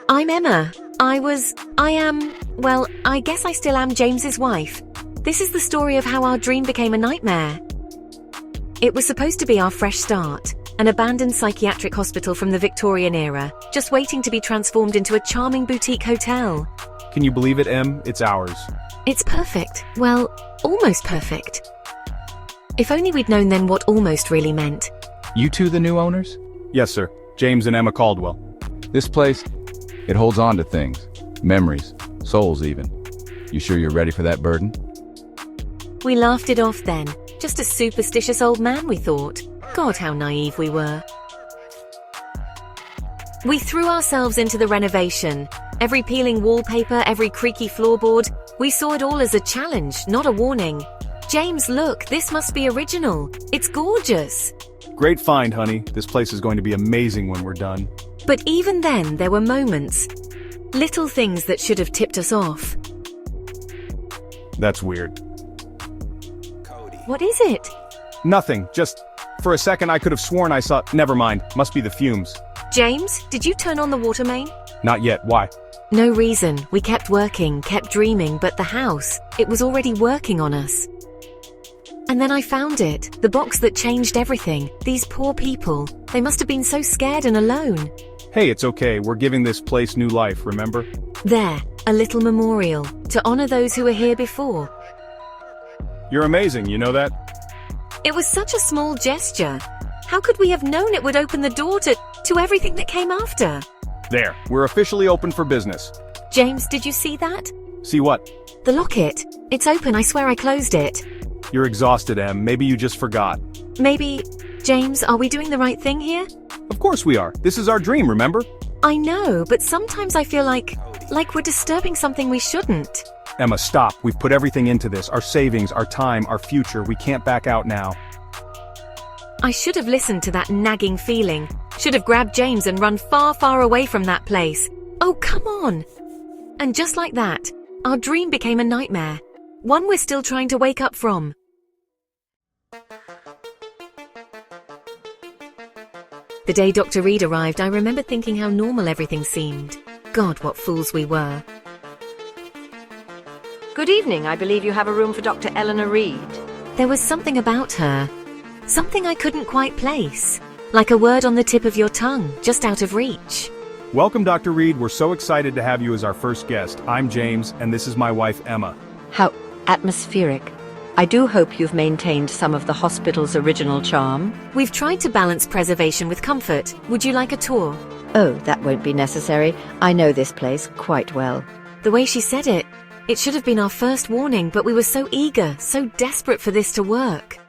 I'm Emma. Well, I guess I still am James's wife. This is the story of how our dream became a nightmare. It was supposed to be our fresh start, an abandoned psychiatric hospital from the Victorian era, just waiting to be transformed into a charming boutique hotel. Can you believe it, Em? It's ours. It's perfect. Well, almost perfect. If only we'd known then what almost really meant. You two the new owners? Yes, sir. James and Emma Caldwell. This place, it holds on to things. Memories. Souls even. You sure you're ready for that burden? We laughed it off then. Just a superstitious old man, we thought. God, how naive we were. We threw ourselves into the renovation. Every peeling wallpaper, every creaky floorboard. We saw it all as a challenge, not a warning. James, look, this must be original. It's gorgeous. Great find, honey. This place is going to be amazing when we're done. But even then, there were moments. Little things that should have tipped us off. That's weird. What is it? Nothing. Just, for a second I could have sworn I saw— Never mind. Must be the fumes. James, did you turn on the water main? Not yet. Why? No reason. We kept working, kept dreaming, but the house, it was already working on us. And then I found it, the box that changed everything. These poor people, they must have been so scared and alone. Hey, it's okay. We're giving this place new life, remember? There, a little memorial, to honor those who were here before. You're amazing, you know that? It was such a small gesture. How could we have known it would open the door to everything that came after? There, we're officially open for business. James, did you see that? See what? The locket. It's open, I swear I closed it. You're exhausted, Em. Maybe you just forgot. Maybe… James, are we doing the right thing here? Of course we are. This is our dream, remember? I know, but sometimes I feel like we're disturbing something we shouldn't. Emma, stop. We've put everything into this. Our savings, our time, our future. We can't back out now. I should have listened to that nagging feeling. Should have grabbed James and run far, far away from that place. Oh, come on. And just like that, our dream became a nightmare. One we're still trying to wake up from. The day Dr. Reed arrived, I remember thinking how normal everything seemed. God, what fools we were. Good evening. I believe you have a room for Dr. Eleanor Reed. There was something about her. Something I couldn't quite place. Like a word on the tip of your tongue, just out of reach. Welcome, Dr. Reed. We're so excited to have you as our first guest. I'm James, and this is my wife, Emma. How atmospheric. I do hope you've maintained some of the hospital's original charm. We've tried to balance preservation with comfort. Would you like a tour? Oh, that won't be necessary. I know this place quite well. The way she said it, it should have been our first warning, but we were so eager, so desperate for this to work.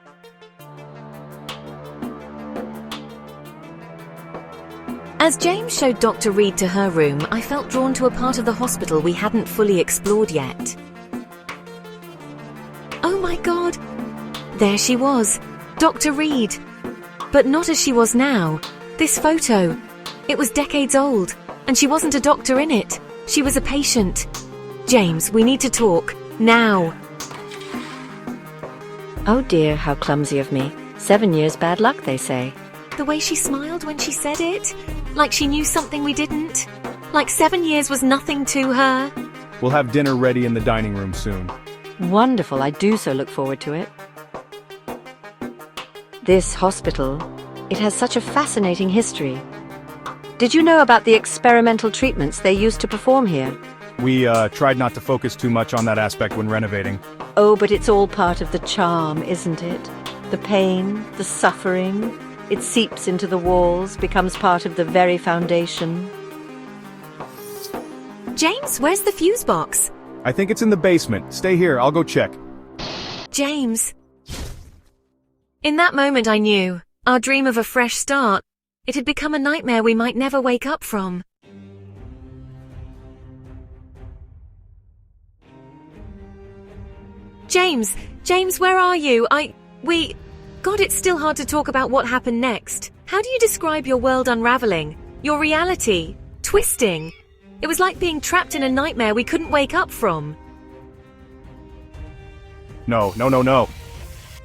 As James showed Dr. Reed to her room, I felt drawn to a part of the hospital we hadn't fully explored yet. Oh my God! There she was, Dr. Reed. But not as she was now. This photo, it was decades old, and she wasn't a doctor in it. She was a patient. James, we need to talk, now. Oh dear, how clumsy of me. 7 years bad luck, they say. The way she smiled when she said it, like she knew something we didn't. Like 7 years was nothing to her. We'll have dinner ready in the dining room soon. Wonderful, I do so look forward to it. This hospital, it has such a fascinating history. Did you know about the experimental treatments they used to perform here? We tried not to focus too much on that aspect when renovating. Oh, but it's all part of the charm, isn't it? The pain, the suffering, it seeps into the walls, becomes part of the very foundation. James, where's the fuse box? I think it's in the basement. Stay here, I'll go check. James. In that moment I knew, our dream of a fresh start, it had become a nightmare we might never wake up from. James, where are you? God, it's still hard to talk about what happened next. How do you describe your world unraveling? Your reality? Twisting? It was like being trapped in a nightmare we couldn't wake up from. No.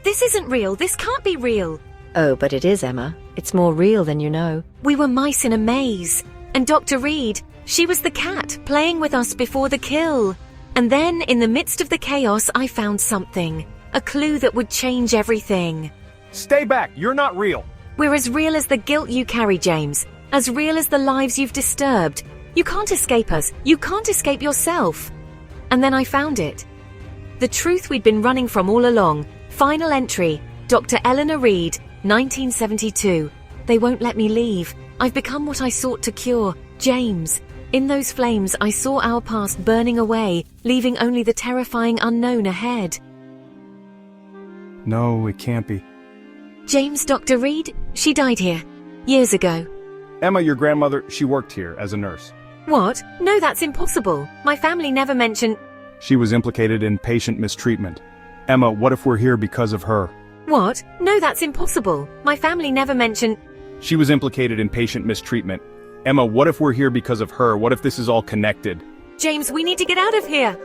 This isn't real. This can't be real. Oh, but it is, Emma. It's more real than you know. We were mice in a maze. And Dr. Reed, she was the cat playing with us before the kill. And then, in the midst of the chaos, I found something. A clue that would change everything. Stay back, you're not real. We're as real as the guilt you carry, James. As real as the lives you've disturbed. You can't escape us. You can't escape yourself. And then I found it. The truth we'd been running from all along. Final entry, Dr. Eleanor Reed, 1972. They won't let me leave. I've become what I sought to cure. James. In those flames, I saw our past burning away, leaving only the terrifying unknown ahead. No, it can't be. James, Dr. Reed, she died here. Years ago. Emma, your grandmother, she worked here as a nurse. What? No, that's impossible. My family never mentioned... She was implicated in patient mistreatment. Emma, what if we're here because of her? What? No, that's impossible. My family never mentioned... She was implicated in patient mistreatment. Emma, what if we're here because of her? What if this is all connected? James, we need to get out of here.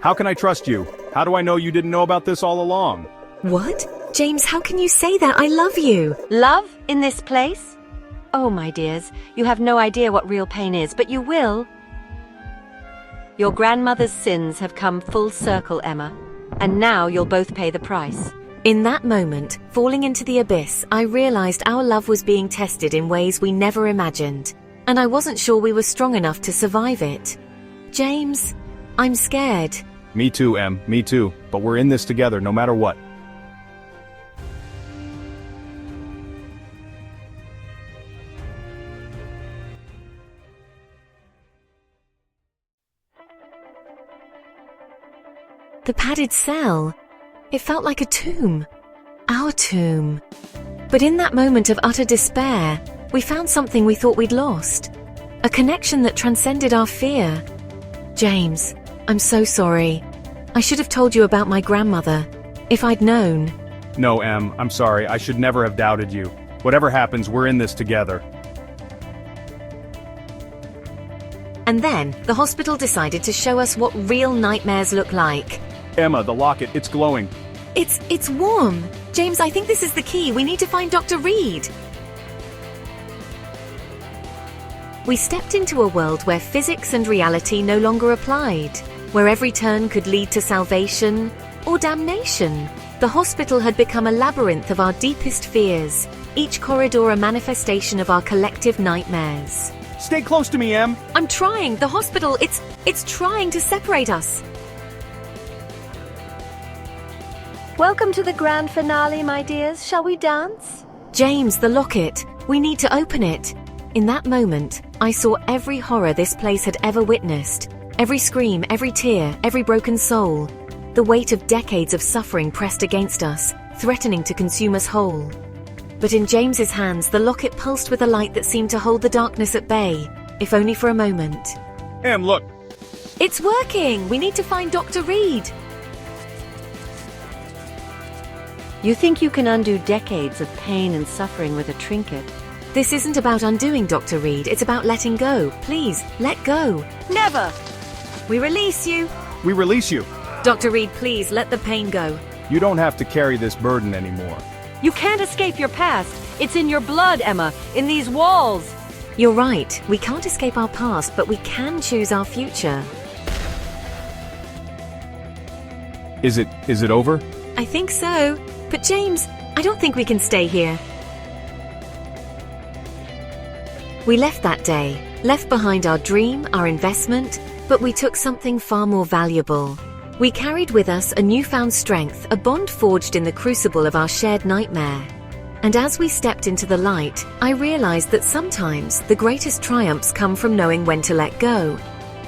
How can I trust you? How do I know you didn't know about this all along? What? James, how can you say that? I love you. Love in this place? Oh, my dears, you have no idea what real pain is, but you will. Your grandmother's sins have come full circle, Emma, and now you'll both pay the price. In that moment, falling into the abyss, I realized our love was being tested in ways we never imagined, and I wasn't sure we were strong enough to survive it. James, I'm scared. Me too, Em, me too, but we're in this together no matter what. The padded cell. It felt like a tomb. Our tomb. But in that moment of utter despair, we found something we thought we'd lost. A connection that transcended our fear. James, I'm so sorry. I should have told you about my grandmother. If I'd known. No, Em, I'm sorry. I should never have doubted you. Whatever happens, we're in this together. And then, the hospital decided to show us what real nightmares look like. Emma, the locket, it's glowing. It's warm. James, I think this is the key. We need to find Dr. Reed. We stepped into a world where physics and reality no longer applied, where every turn could lead to salvation or damnation. The hospital had become a labyrinth of our deepest fears, each corridor a manifestation of our collective nightmares. Stay close to me, Em. I'm trying. The hospital, it's trying to separate us. Welcome to the grand finale, my dears. Shall we dance? James, the locket. We need to open it. In that moment, I saw every horror this place had ever witnessed. Every scream, every tear, every broken soul. The weight of decades of suffering pressed against us, threatening to consume us whole. But in James's hands, the locket pulsed with a light that seemed to hold the darkness at bay, if only for a moment. Em, look. It's working! We need to find Dr. Reed. You think you can undo decades of pain and suffering with a trinket? This isn't about undoing Dr. Reed, it's about letting go. Please, let go. Never! We release you. We release you. Dr. Reed, please, let the pain go. You don't have to carry this burden anymore. You can't escape your past. It's in your blood, Emma, in these walls. You're right. We can't escape our past, but we can choose our future. Is it over? I think so. But James, I don't think we can stay here. We left that day, left behind our dream, our investment, but we took something far more valuable. We carried with us a newfound strength, a bond forged in the crucible of our shared nightmare. And as we stepped into the light, I realized that sometimes the greatest triumphs come from knowing when to let go.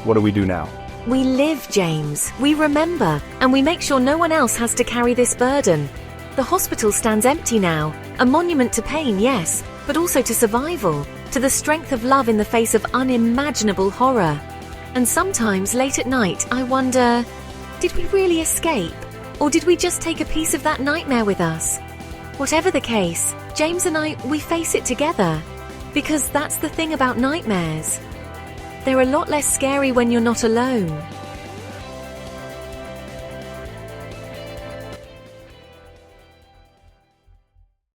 What do we do now? We live, James. We remember, and we make sure no one else has to carry this burden. The hospital stands empty now, a monument to pain, yes, but also to survival, to the strength of love in the face of unimaginable horror. And sometimes, late at night, I wonder, did we really escape? Or did we just take a piece of that nightmare with us? Whatever the case, James and I, we face it together. Because that's the thing about nightmares. They're a lot less scary when you're not alone.